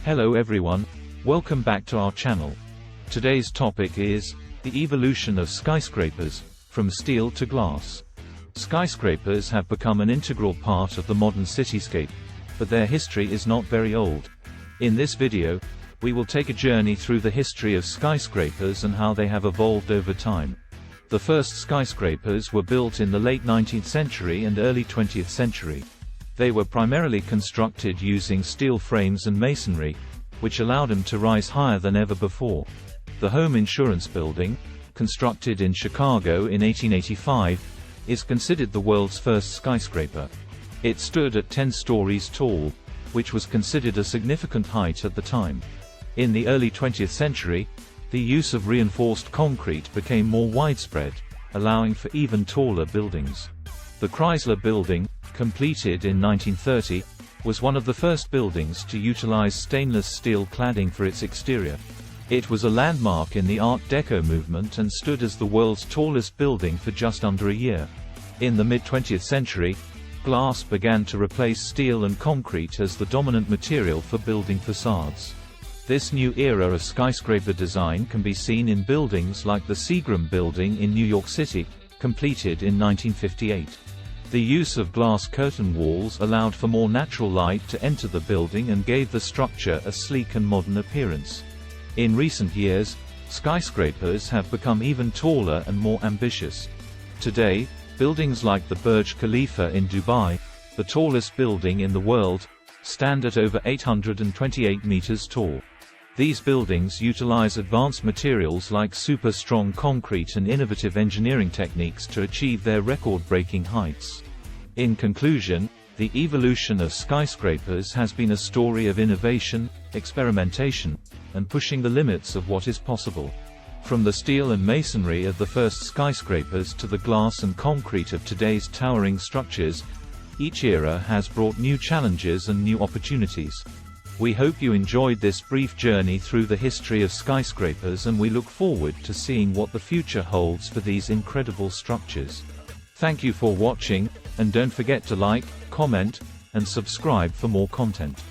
Hello everyone, welcome back to our channel. Today's topic is the evolution of skyscrapers, from steel to glass. Skyscrapers have become an integral part of the modern cityscape, but their history is not very old. In this video, we will take a journey through the history of skyscrapers and how they have evolved over time. The first skyscrapers were built in the late 19th century and early 20th century. They were primarily constructed using steel frames and masonry, which allowed them to rise higher than ever before. The Home Insurance Building, constructed in Chicago in 1885, is considered the world's first skyscraper. It stood at 10 stories tall, which was considered a significant height at the time. In the early 20th century, the use of reinforced concrete became more widespread, allowing for even taller buildings. The Chrysler Building, completed in 1930, was one of the first buildings to utilize stainless steel cladding for its exterior. It was a landmark in the Art Deco movement and stood as the world's tallest building for just under a year. In the mid-20th century, glass began to replace steel and concrete as the dominant material for building facades. This new era of skyscraper design can be seen in buildings like the Seagram Building in New York City, completed in 1958. The use of glass curtain walls allowed for more natural light to enter the building and gave the structure a sleek and modern appearance. In recent years, skyscrapers have become even taller and more ambitious. Today, buildings like the Burj Khalifa in Dubai, the tallest building in the world, stand at over 828 meters tall. These buildings utilize advanced materials like super-strong concrete and innovative engineering techniques to achieve their record-breaking heights. In conclusion, the evolution of skyscrapers has been a story of innovation, experimentation, and pushing the limits of what is possible. From the steel and masonry of the first skyscrapers to the glass and concrete of today's towering structures, each era has brought new challenges and new opportunities. We hope you enjoyed this brief journey through the history of skyscrapers, and we look forward to seeing what the future holds for these incredible structures. Thank you for watching, and don't forget to like, comment, and subscribe for more content.